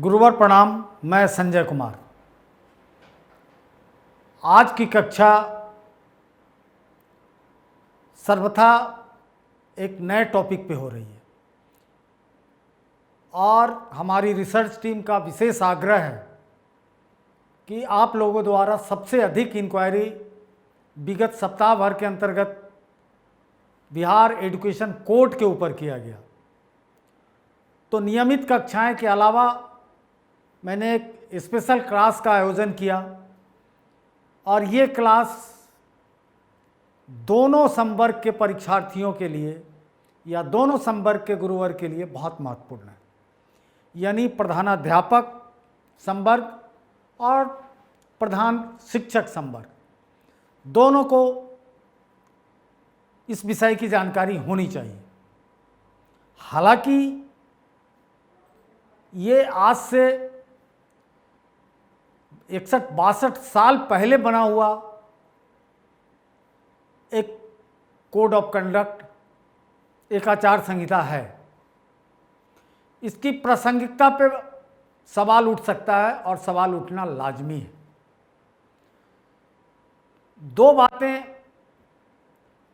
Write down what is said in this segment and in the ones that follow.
गुरुवर प्रणाम। मैं संजय कुमार। आज की कक्षा सर्वथा एक नए टॉपिक पे हो रही है और हमारी रिसर्च टीम का विशेष आग्रह है कि आप लोगों द्वारा सबसे अधिक इंक्वायरी विगत सप्ताह भर के अंतर्गत बिहार एजुकेशन कोड के ऊपर किया गया। तो नियमित कक्षाएं के अलावा मैंने एक स्पेशल क्लास का आयोजन किया और ये क्लास दोनों संवर्ग के परीक्षार्थियों के लिए या दोनों संवर्ग के गुरुवर के लिए बहुत महत्वपूर्ण है, यानी प्रधानाध्यापक संवर्ग और प्रधान शिक्षक संवर्ग दोनों को इस विषय की जानकारी होनी चाहिए। हालांकि ये आज से 61-62 साल पहले बना हुआ एक कोड ऑफ कंडक्ट, एक आचार संहिता है। इसकी प्रासंगिकता पे सवाल उठ सकता है और सवाल उठना लाजमी है। दो बातें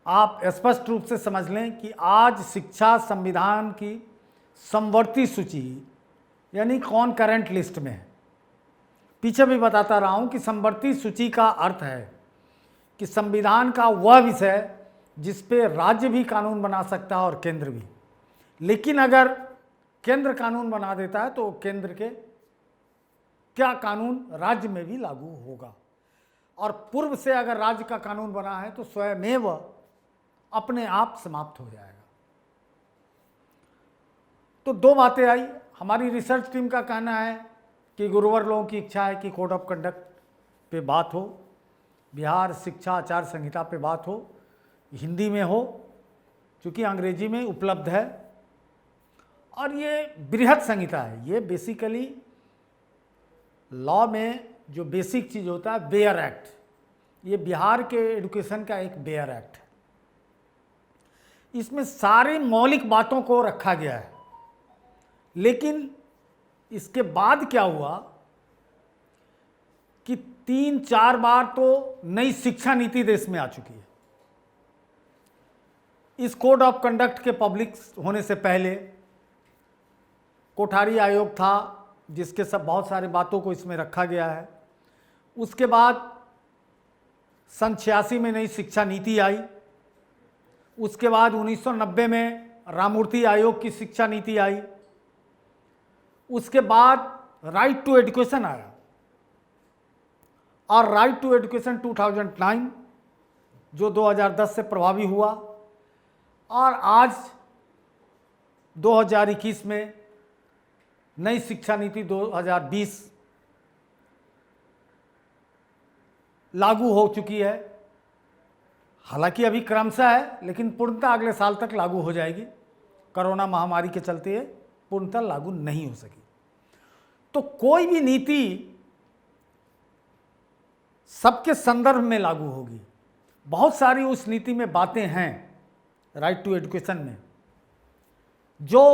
आप स्पष्ट रूप से समझ लें कि आज शिक्षा संविधान की समवर्ती सूची यानी कौन करंट लिस्ट में है। पीछे भी बताता रहा हूं कि समवर्ती सूची का अर्थ है कि संविधान का वह विषय जिस पे राज्य भी कानून बना सकता है और केंद्र भी। लेकिन अगर केंद्र कानून बना देता है तो केंद्र के क्या कानून राज्य में भी लागू होगा, और पूर्व से अगर राज्य का कानून बना है तो स्वयमेव अपने आप समाप्त हो जाएगा। तो दो बातें आई। हमारी रिसर्च टीम का कहना है कि गुरुवर लोगों की इच्छा है कि कोड ऑफ कंडक्ट पे बात हो, बिहार शिक्षा आचार संहिता पे बात हो, हिंदी में हो क्योंकि अंग्रेजी में उपलब्ध है। और ये बृहत संहिता है। ये बेसिकली लॉ में जो बेसिक चीज़ होता है बेयर एक्ट, ये बिहार के एजुकेशन का एक बेयर एक्ट है। इसमें सारी मौलिक बातों को रखा गया है। लेकिन इसके बाद क्या हुआ कि 3-4 बार तो नई शिक्षा नीति देश में आ चुकी है। इस कोड ऑफ कंडक्ट के पब्लिक होने से पहले कोठारी आयोग था जिसके सब बहुत सारे बातों को इसमें रखा गया है। उसके बाद सन 86 में नई शिक्षा नीति आई। उसके बाद 1990 में राममूर्ति आयोग की शिक्षा नीति आई। उसके बाद राइट टू एजुकेशन आया और राइट टू एजुकेशन 2009 जो 2010 से प्रभावी हुआ, और आज 2021 में नई शिक्षा नीति 2020 लागू हो चुकी है। हालांकि अभी क्रमशः है लेकिन पूर्णतः अगले साल तक लागू हो जाएगी। कोरोना महामारी के चलते ये पूर्णतः लागू नहीं हो सकी। तो कोई भी नीति सबके संदर्भ में लागू होगी। बहुत सारी उस नीति में बातें हैं राइट टू एजुकेशन में जो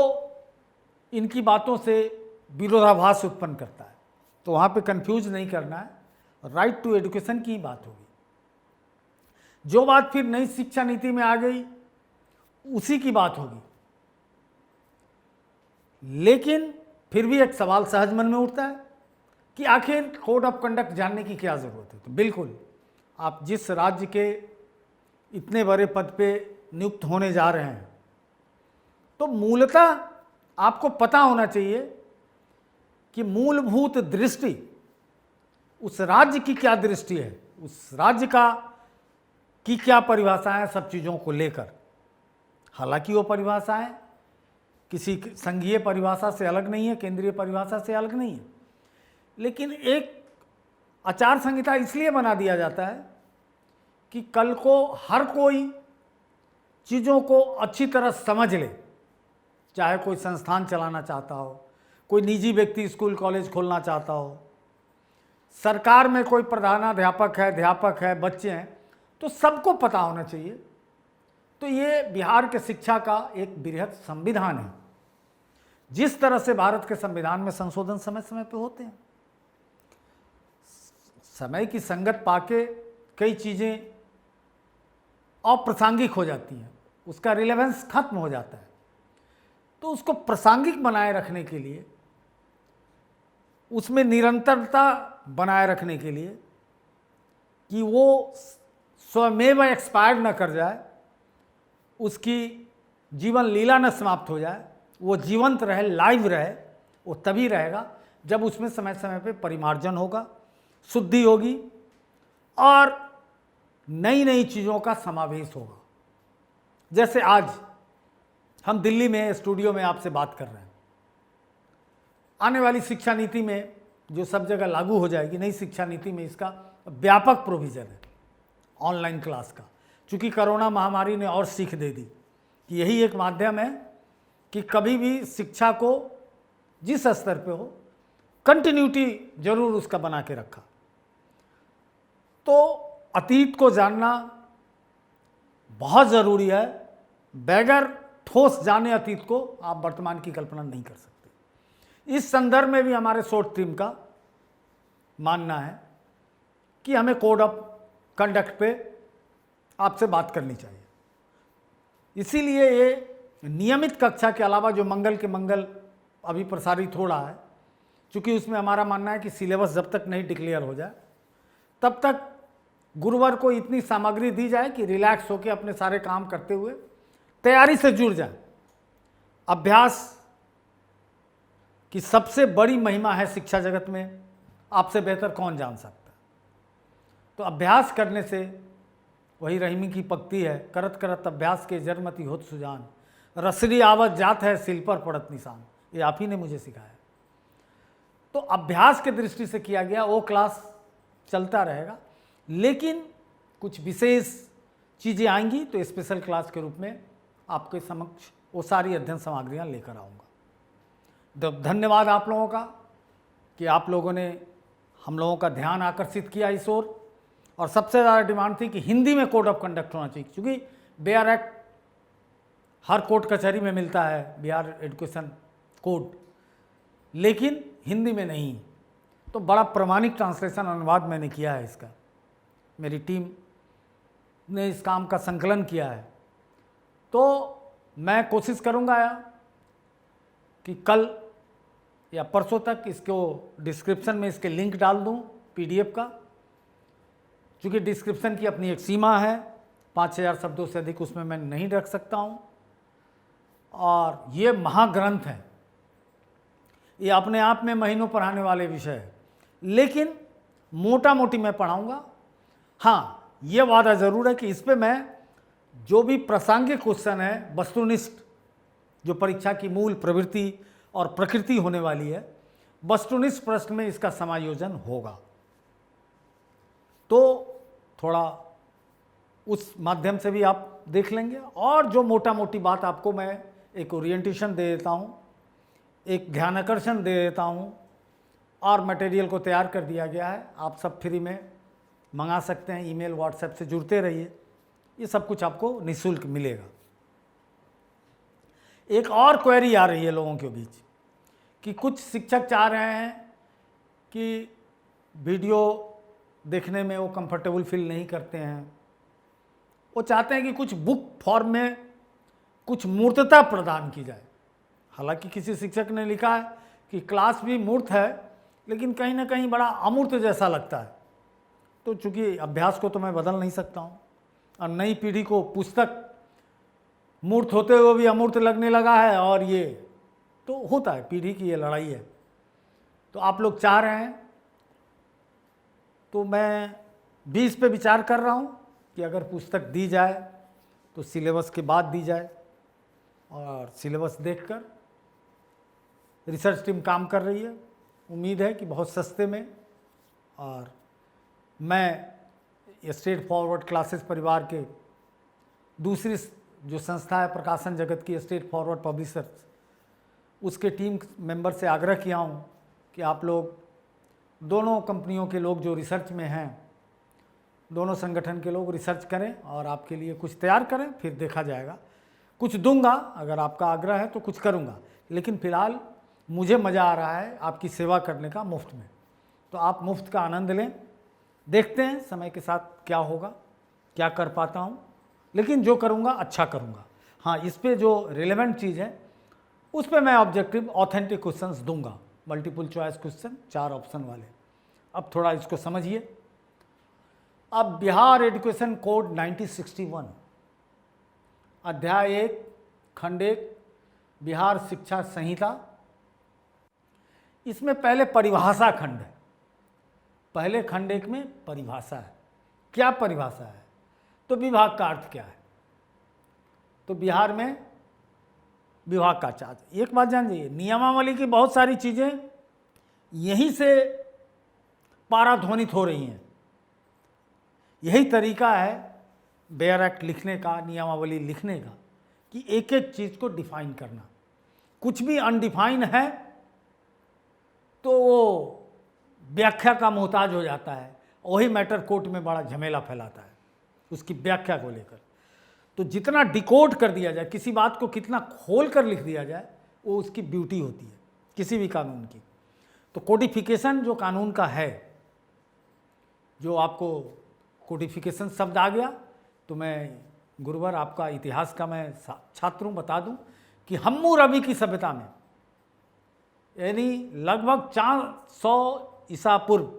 इनकी बातों से विरोधाभास उत्पन्न करता है। तो वहाँ पे कंफ्यूज नहीं करना है, राइट टू एजुकेशन की बात होगी। जो बात फिर नई शिक्षा नीति में आ गई उसी की बात होगी। लेकिन फिर भी एक सवाल सहज मन में उठता है कि आखिर कोड ऑफ कंडक्ट जानने की क्या ज़रूरत है। तो बिल्कुल, आप जिस राज्य के इतने बड़े पद पे नियुक्त होने जा रहे हैं तो मूलतः आपको पता होना चाहिए कि मूलभूत दृष्टि उस राज्य की क्या दृष्टि है, उस राज्य का की क्या परिभाषाएं हैं सब चीज़ों को लेकर। हालांकि वो परिभाषाएं किसी संघीय परिभाषा से अलग नहीं है, केंद्रीय परिभाषा से अलग नहीं है। लेकिन एक आचार संहिता इसलिए बना दिया जाता है कि कल को हर कोई चीज़ों को अच्छी तरह समझ ले। चाहे कोई संस्थान चलाना चाहता हो, कोई निजी व्यक्ति स्कूल कॉलेज खोलना चाहता हो, सरकार में कोई प्रधानाध्यापक है, अध्यापक है, बच्चे हैं, तो सबको पता होना चाहिए। तो ये बिहार के शिक्षा का एक बृहत संविधान है जिस तरह से भारत के संविधान में संशोधन समय समय पे होते हैं, समय की संगत पाके कई चीज़ें अप्रासंगिक हो जाती हैं, उसका रिलेवेंस खत्म हो जाता है। तो उसको प्रासंगिक बनाए रखने के लिए, उसमें निरंतरता बनाए रखने के लिए कि वो स्वयमेव एक्सपायर न कर जाए, उसकी जीवन लीला न समाप्त हो जाए, वो जीवंत रहे, लाइव रहे, वो तभी रहेगा जब उसमें समय समय पे परिमार्जन होगा, शुद्धि होगी और नई नई चीज़ों का समावेश होगा। जैसे आज हम दिल्ली में स्टूडियो में आपसे बात कर रहे हैं, आने वाली शिक्षा नीति में जो सब जगह लागू हो जाएगी, नई शिक्षा नीति में इसका व्यापक प्रोविज़न है ऑनलाइन क्लास का। चूँकि कोरोना महामारी ने और सीख दे दी कि यही एक माध्यम है कि कभी भी शिक्षा को जिस स्तर पे हो, कंटिन्यूटी जरूर उसका बना के रखा। तो अतीत को जानना बहुत ज़रूरी है, बगैर ठोस जाने अतीत को आप वर्तमान की कल्पना नहीं कर सकते। इस संदर्भ में भी हमारे शॉर्ट टीम का मानना है कि हमें कोड ऑफ कंडक्ट पे आपसे बात करनी चाहिए। इसीलिए ये नियमित कक्षा के अलावा जो मंगल के मंगल अभी प्रसारित हो रहा है, क्योंकि उसमें हमारा मानना है कि सिलेबस जब तक नहीं डिक्लेयर हो जाए तब तक गुरुवार को इतनी सामग्री दी जाए कि रिलैक्स होकर अपने सारे काम करते हुए तैयारी से जुड़ जाए। अभ्यास की सबसे बड़ी महिमा है शिक्षा जगत में, आपसे बेहतर कौन जान सकता है। तो अभ्यास करने से, वही रहीमी की पंक्ति है, करत करत अभ्यास के जरमति होत सुजान, रसरी आवत जात है सिल पर पड़त निशान। ये आप ही ने मुझे सिखाया। तो अभ्यास के दृष्टि से किया गया वो क्लास चलता रहेगा, लेकिन कुछ विशेष चीज़ें आएंगी तो स्पेशल क्लास के रूप में आपके समक्ष वो सारी अध्ययन सामग्रियाँ लेकर आऊँगा। तो धन्यवाद आप लोगों का कि आप लोगों ने हम लोगों का ध्यान आकर्षित किया इस ओर। और सबसे ज़्यादा डिमांड थी कि हिंदी में कोड ऑफ कंडक्ट होना चाहिए, क्योंकि बिहार एक्ट हर कोर्ट कचहरी में मिलता है, बिहार एजुकेशन कोड, लेकिन हिंदी में नहीं। तो बड़ा प्रमाणिक ट्रांसलेशन अनुवाद मैंने किया है इसका, मेरी टीम ने इस काम का संकलन किया है। तो मैं कोशिश करूंगा कि कल या परसों तक इसको डिस्क्रिप्शन में इसके लिंक डाल दूं पीडीएफ का, क्योंकि डिस्क्रिप्शन की अपनी एक सीमा है, 5000 शब्दों से अधिक उसमें मैं नहीं रख सकता हूं। और ये महाग्रंथ है, ये अपने आप में महीनों पढ़ाने वाले विषय है, लेकिन मोटा मोटी मैं पढ़ाऊंगा। हाँ, ये वादा ज़रूर है कि इस पर मैं जो भी प्रासंगिक क्वेश्चन है, वस्तुनिष्ठ जो परीक्षा की मूल प्रवृत्ति और प्रकृति होने वाली है, वस्तुनिष्ठ प्रश्न में इसका समायोजन होगा। तो थोड़ा उस माध्यम से भी आप देख लेंगे। और जो मोटा मोटी बात आपको मैं एक ओरिएंटेशन दे देता हूँ, एक ध्यानाकर्षण दे देता हूँ, और मटेरियल को तैयार कर दिया गया है, आप सब फ्री में मंगा सकते हैं। ईमेल व्हाट्सएप से जुड़ते रहिए, ये सब कुछ आपको निःशुल्क मिलेगा। एक और क्वेरी आ रही है लोगों के बीच कि कुछ शिक्षक चाह रहे हैं कि वीडियो देखने में वो कंफर्टेबल फील नहीं करते हैं, वो चाहते हैं कि कुछ बुक फॉर्म में कुछ मूर्तता प्रदान की जाए। हालांकि किसी शिक्षक ने लिखा है कि क्लास भी मूर्त है, लेकिन कहीं ना कहीं बड़ा अमूर्त जैसा लगता है। तो चूँकि अभ्यास को तो मैं बदल नहीं सकता हूँ, और नई पीढ़ी को पुस्तक मूर्त होते हुए भी अमूर्त लगने लगा है, और ये तो होता है, पीढ़ी की ये लड़ाई है। तो आप लोग चाह रहे हैं, तो मैं भी इस पे विचार कर रहा हूँ कि अगर पुस्तक दी जाए तो सिलेबस के बाद दी जाए, और सिलेबस देखकर रिसर्च टीम काम कर रही है। उम्मीद है कि बहुत सस्ते में। और मैं स्ट्रेट फॉरवर्ड क्लासेस परिवार के दूसरी जो संस्था है प्रकाशन जगत की, स्ट्रेट फॉरवर्ड पब्लिशर्स, उसके टीम मेंबर से आग्रह किया हूँ कि आप लोग, दोनों कंपनियों के लोग जो रिसर्च में हैं, दोनों संगठन के लोग रिसर्च करें और आपके लिए कुछ तैयार करें, फिर देखा जाएगा। कुछ दूंगा, अगर आपका आग्रह है तो कुछ करूंगा। लेकिन फ़िलहाल मुझे मज़ा आ रहा है आपकी सेवा करने का मुफ्त में, तो आप मुफ्त का आनंद लें। देखते हैं समय के साथ क्या होगा, क्या कर पाता हूँ, लेकिन जो करूँगा अच्छा करूँगा। हाँ, इस पे जो रिलेवेंट चीज़ है उस पे मैं ऑब्जेक्टिव ऑथेंटिक क्वेश्चंस दूंगा, मल्टीपल चॉइस क्वेश्चन 4 ऑप्शन वाले। अब थोड़ा इसको समझिए। अब बिहार एजुकेशन कोड 1961 अध्याय 1 खंड 1 बिहार शिक्षा संहिता, इसमें पहले परिभाषा खंड है। पहले खंड 1 में परिभाषा है। क्या परिभाषा है? तो विभाग का अर्थ क्या है। तो बिहार में विभाग का चार्ज। एक बात जान जाइए, नियमावली की बहुत सारी चीज़ें यहीं से पाराध्वनित हो रही हैं। यही तरीका है बेयर एक्ट लिखने का, नियमावली लिखने का, कि एक एक चीज़ को डिफाइन करना। कुछ भी अनडिफाइन है तो वो व्याख्या का मोहताज हो जाता है। वही मैटर कोर्ट में बड़ा झमेला फैलाता है उसकी व्याख्या को लेकर। तो जितना डिकोड कर दिया जाए, किसी बात को कितना खोल कर लिख दिया जाए, वो उसकी ब्यूटी होती है किसी भी कानून की। तो कोडिफिकेशन जो कानून का है, जो आपको कोडिफिकेशन शब्द आ गया, तो मैं गुरुवर आपका इतिहास का मैं छात्र हूँ, बता दूं कि हम्मुरबी की सभ्यता में, यानी लगभग 400 ईसा पूर्व,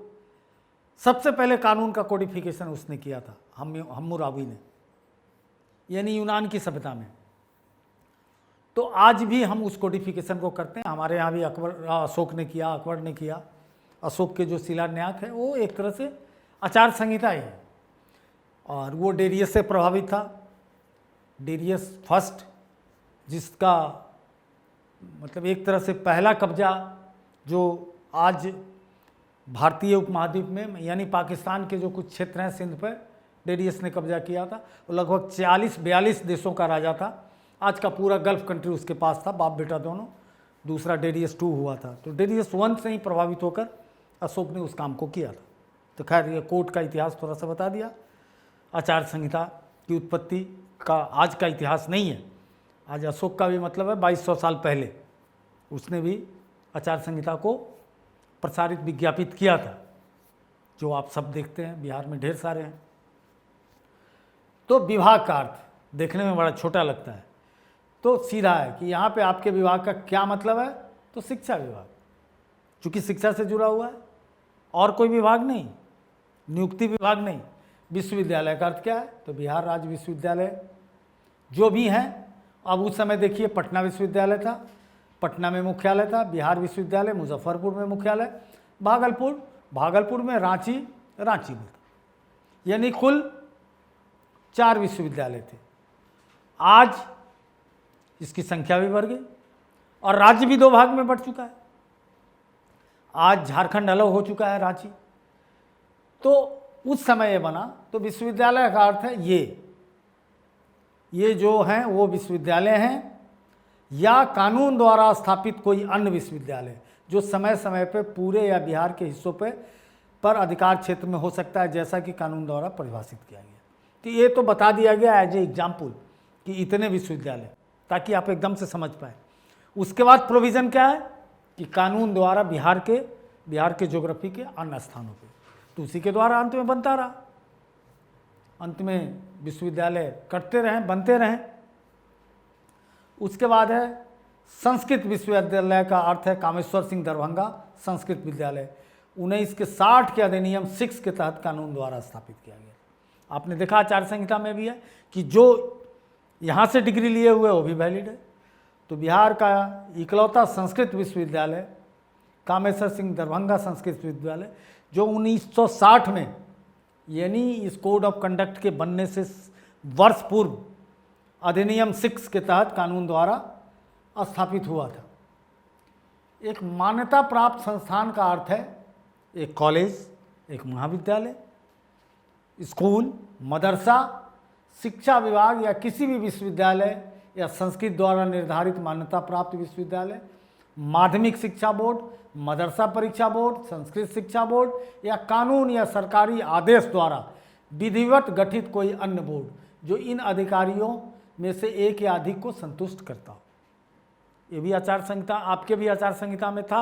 सबसे पहले कानून का कोडिफिकेशन उसने किया था हम्मुरबी ने, यानी यूनान की सभ्यता में। तो आज भी हम उस कोडिफिकेशन को करते हैं। हमारे यहाँ भी अशोक ने किया, अकबर ने किया। अशोक के जो शिलान्यास है वो एक तरह से आचार संहिता ही है, और वो डेरियस से प्रभावित था। डेरियस फर्स्ट, जिसका मतलब एक तरह से पहला कब्जा जो आज भारतीय उपमहाद्वीप में, यानी पाकिस्तान के जो कुछ क्षेत्र हैं सिंध पर, डेरियस ने कब्जा किया था। वो लगभग 40-42 देशों का राजा था। आज का पूरा गल्फ कंट्री उसके पास था, बाप बेटा दोनों। दूसरा डेरियस 2 हुआ था। तो डेरियस 1 से ही प्रभावित होकर अशोक ने उस काम को किया था। तो खैर, ये कोर्ट का इतिहास थोड़ा सा बता दिया। आचार संहिता की उत्पत्ति का आज का इतिहास नहीं है। आज अशोक का भी मतलब है 2200 साल पहले उसने भी आचार संहिता को प्रसारित, विज्ञापित किया था, जो आप सब देखते हैं। बिहार में ढेर सारे हैं। तो विभाग का अर्थ देखने में बड़ा छोटा लगता है, तो सीधा है कि यहाँ पे आपके विभाग का क्या मतलब है। तो शिक्षा विभाग, चूँकि शिक्षा से जुड़ा हुआ है, और कोई विभाग नहीं, नियुक्ति विभाग नहीं। विश्वविद्यालय का अर्थ क्या है? तो बिहार राज्य विश्वविद्यालय जो भी हैं। अब उस समय देखिए, पटना विश्वविद्यालय था, पटना में मुख्यालय था। बिहार विश्वविद्यालय मुजफ्फरपुर में मुख्यालय। भागलपुर में, रांची में था। यानी कुल 4 विश्वविद्यालय थे। आज इसकी संख्या भी बढ़ गई और राज्य भी 2 भाग में बढ़ चुका है। आज झारखंड अलग हो चुका है, रांची। तो उस समय ये बना। तो विश्वविद्यालय का अर्थ है ये जो हैं वो विश्वविद्यालय हैं, या कानून द्वारा स्थापित कोई अन्य विश्वविद्यालय जो समय समय पर पूरे या बिहार के हिस्सों पर अधिकार क्षेत्र में हो सकता है, जैसा कि कानून द्वारा परिभाषित किया गया। तो ये तो बता दिया गया एज ए एग्जाम्पल कि इतने विश्वविद्यालय, ताकि आप एकदम से समझ पाए। उसके बाद प्रोविज़न क्या है कि कानून द्वारा बिहार के ज्योग्राफी के अन्य स्थानों पे, तो उसी के द्वारा अंत में बनता रहा। अंत में विश्वविद्यालय करते रहें, बनते रहें। उसके बाद है संस्कृत विश्वविद्यालय का अर्थ है कामेश्वर सिंह दरभंगा संस्कृत विद्यालय, 1960 के अधिनियम 6 के तहत कानून द्वारा स्थापित किया गया। आपने देखा आचार संहिता में भी है कि जो यहाँ से डिग्री लिए हुए वो भी वैलिड है। तो बिहार का इकलौता संस्कृत विश्वविद्यालय कामेश्वर सिंह दरभंगा संस्कृत विश्वविद्यालय, जो 1960 में, यानी इस कोड ऑफ कंडक्ट के बनने से वर्ष पूर्व, अधिनियम 6 के तहत कानून द्वारा स्थापित हुआ था। एक मान्यता प्राप्त संस्थान का अर्थ है एक कॉलेज, एक महाविद्यालय, स्कूल, मदरसा, शिक्षा विभाग या किसी भी विश्वविद्यालय या संस्कृत द्वारा निर्धारित मान्यता प्राप्त विश्वविद्यालय, माध्यमिक शिक्षा बोर्ड, मदरसा परीक्षा बोर्ड, संस्कृत शिक्षा बोर्ड या कानून या सरकारी आदेश द्वारा विधिवत गठित कोई अन्य बोर्ड जो इन अधिकारियों में से एक या अधिक को संतुष्ट करता हो। ये भी आचार संहिता, आपके भी आचार संहिता में था,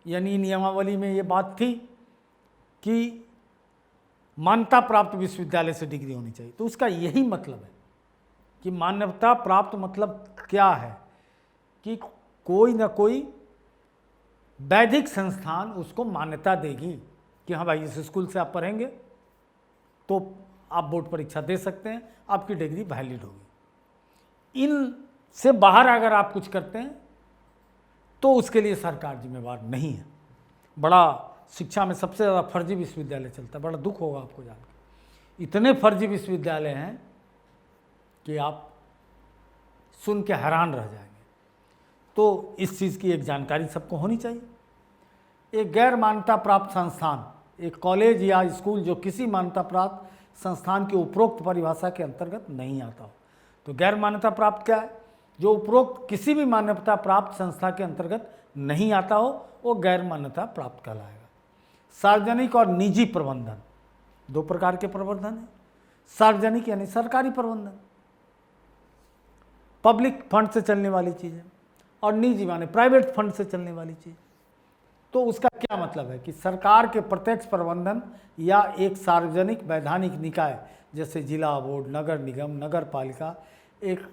यानी नियमावली में ये बात थी कि मान्यता प्राप्त विश्वविद्यालय से डिग्री होनी चाहिए। तो उसका यही मतलब है कि मान्यता प्राप्त मतलब क्या है कि कोई ना कोई वैधिक संस्थान उसको मान्यता देगी कि हाँ भाई, इस स्कूल से आप पढ़ेंगे तो आप बोर्ड परीक्षा दे सकते हैं, आपकी डिग्री वैलिड होगी। इन से बाहर अगर आप कुछ करते हैं तो उसके लिए सरकार जिम्मेवार नहीं है। बड़ा शिक्षा में सबसे ज़्यादा फर्जी विश्वविद्यालय चलता है, बड़ा दुख होगा आपको जानकर। इतने फर्जी विश्वविद्यालय हैं कि आप सुन के हैरान रह जाएंगे। तो इस चीज़ की एक जानकारी सबको होनी चाहिए। एक गैर मान्यता प्राप्त संस्थान, एक कॉलेज या स्कूल जो किसी मान्यता प्राप्त संस्थान की उपरोक्त परिभाषा के अंतर्गत नहीं आता हो। तो गैर मान्यता प्राप्त क्या है? जो उपरोक्त किसी भी मान्यता प्राप्त संस्था के अंतर्गत नहीं आता हो, वो गैर मान्यता प्राप्त कहलाएगा। सार्वजनिक और निजी प्रबंधन, दो प्रकार के प्रबंधन है। सार्वजनिक यानी सरकारी प्रबंधन, पब्लिक फंड से चलने वाली चीज़ है, और निजी माने प्राइवेट फंड से चलने वाली चीज़। तो उसका क्या मतलब है कि सरकार के प्रत्यक्ष प्रबंधन या एक सार्वजनिक वैधानिक निकाय जैसे जिला बोर्ड, नगर निगम, नगर पालिका, एक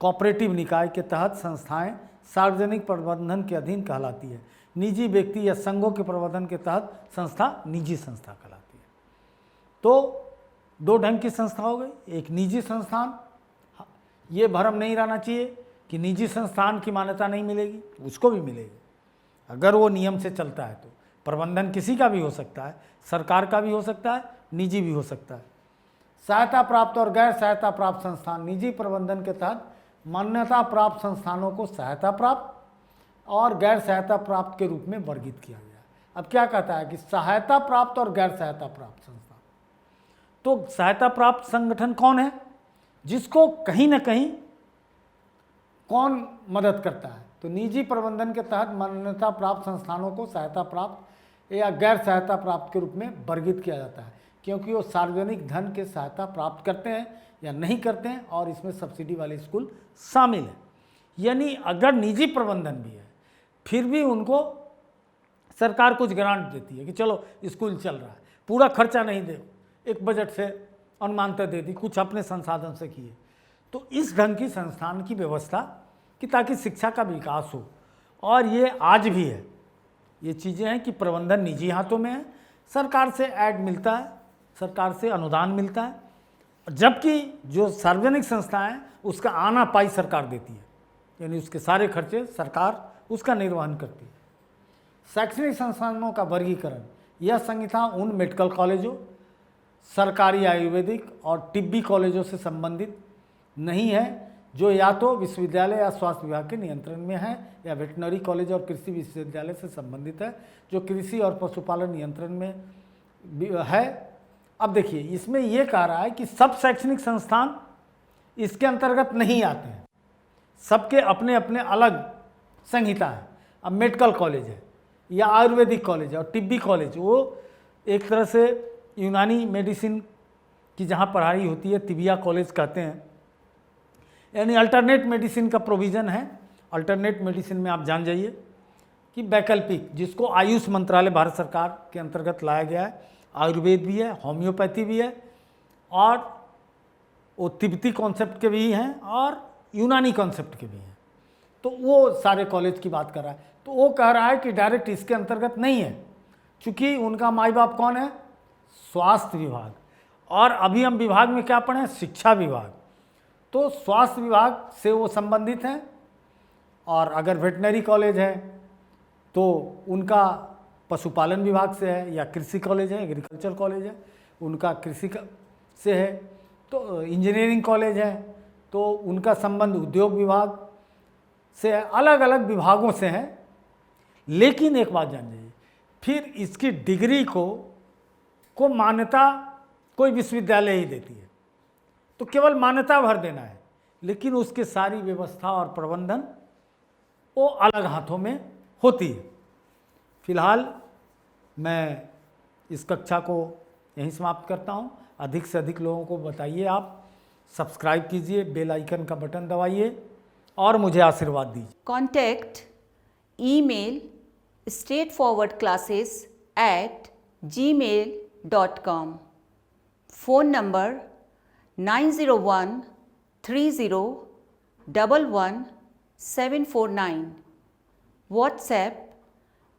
कोऑपरेटिव निकाय के तहत संस्थाएं सार्वजनिक प्रबंधन के अधीन कहलाती है। निजी व्यक्ति या संघों के प्रबंधन के तहत संस्था निजी संस्था कहलाती है। तो दो ढंग की संस्था हो गई। एक निजी संस्थान, ये भ्रम नहीं रहना चाहिए कि निजी संस्थान की मान्यता नहीं मिलेगी, उसको भी मिलेगी अगर वो नियम से चलता है। तो प्रबंधन किसी का भी हो सकता है, सरकार का भी हो सकता है, निजी भी हो सकता है। सहायता प्राप्त और गैर सहायता प्राप्त संस्थान, निजी प्रबंधन के तहत मान्यता प्राप्त संस्थानों को सहायता प्राप्त और गैर सहायता प्राप्त के रूप में वर्गीकृत किया गया। अब क्या कहता है कि सहायता प्राप्त और गैर सहायता प्राप्त संस्थान। तो सहायता प्राप्त संगठन कौन है? जिसको कहीं ना कहीं कौन मदद करता है? तो निजी प्रबंधन के तहत मान्यता प्राप्त संस्थानों को सहायता प्राप्त या गैर सहायता प्राप्त के रूप में वर्गीकृत किया जाता है, क्योंकि वो सार्वजनिक धन के सहायता प्राप्त करते हैं या नहीं करते हैं, और इसमें सब्सिडी वाले स्कूल शामिल है। यानी अगर निजी प्रबंधन भी है फिर भी उनको सरकार कुछ ग्रांट देती है कि चलो स्कूल चल रहा है, पूरा खर्चा नहीं दे, एक बजट से अनुमानता दे दी, कुछ अपने संसाधन से किए। तो इस ढंग की संस्थान की व्यवस्था कि ताकि शिक्षा का विकास हो। और ये आज भी है, ये चीज़ें हैं कि प्रबंधन निजी हाथों में है, सरकार से ऐड मिलता है, सरकार से अनुदान मिलता है, जबकि जो सार्वजनिक संस्थाएं हैं उसका आना पाई सरकार देती है, यानी उसके सारे खर्चे सरकार उसका निर्वहन करती है। शैक्षणिक संस्थानों का वर्गीकरण, यह संहिता उन मेडिकल कॉलेजों, सरकारी आयुर्वेदिक और तिब्बी कॉलेजों से संबंधित नहीं है जो या तो विश्वविद्यालय या स्वास्थ्य विभाग के नियंत्रण में है, या वेटनरी कॉलेज और कृषि विश्वविद्यालय से संबंधित है जो कृषि और पशुपालन नियंत्रण में है। अब देखिए, इसमें यह कह रहा है कि सब शैक्षणिक संस्थान इसके अंतर्गत नहीं आते हैं, सबके अपने अपने अलग संहिता है। अब मेडिकल कॉलेज है या आयुर्वेदिक कॉलेज है और तिब्बी कॉलेज, वो एक तरह से यूनानी मेडिसिन की जहाँ पढ़ाई होती है तिबिया कॉलेज कहते हैं, यानी अल्टरनेट मेडिसिन का प्रोविज़न है। अल्टरनेट मेडिसिन में आप जान जाइए कि वैकल्पिक, जिसको आयुष मंत्रालय भारत सरकार के अंतर्गत लाया गया है, आयुर्वेद भी है, होम्योपैथी भी है, और वो तिब्बती कॉन्सेप्ट के भी हैं और यूनानी कॉन्सेप्ट के भी हैं। तो वो सारे कॉलेज की बात कर रहा है। तो वो कह रहा है कि डायरेक्ट इसके अंतर्गत नहीं है, क्योंकि उनका माई बाप कौन है? स्वास्थ्य विभाग। और अभी हम विभाग में क्या पढ़े? शिक्षा विभाग। तो स्वास्थ्य विभाग से वो संबंधित हैं। और अगर वेटनरी कॉलेज है तो उनका पशुपालन विभाग से है, या कृषि कॉलेज है, एग्रीकल्चर कॉलेज है, उनका कृषि से है। तो इंजीनियरिंग कॉलेज है तो उनका संबंध उद्योग विभाग से है, अलग अलग विभागों से है। लेकिन एक बात जान जाइए, फिर इसकी डिग्री को मान्यता कोई विश्वविद्यालय ही देती है, तो केवल मान्यता भर देना है, लेकिन उसकी सारी व्यवस्था और प्रबंधन वो अलग हाथों में होती है। फिलहाल मैं इस कक्षा को यहीं समाप्त करता हूँ। अधिक से अधिक लोगों को बताइए, आप सब्सक्राइब कीजिए, बेल आइकन का बटन दबाइए और मुझे आशीर्वाद दीजिए। Contact email straightforwardclasses@gmail.com. Phone number 90130111749. WhatsApp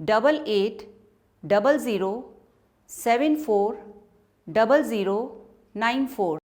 8800740094.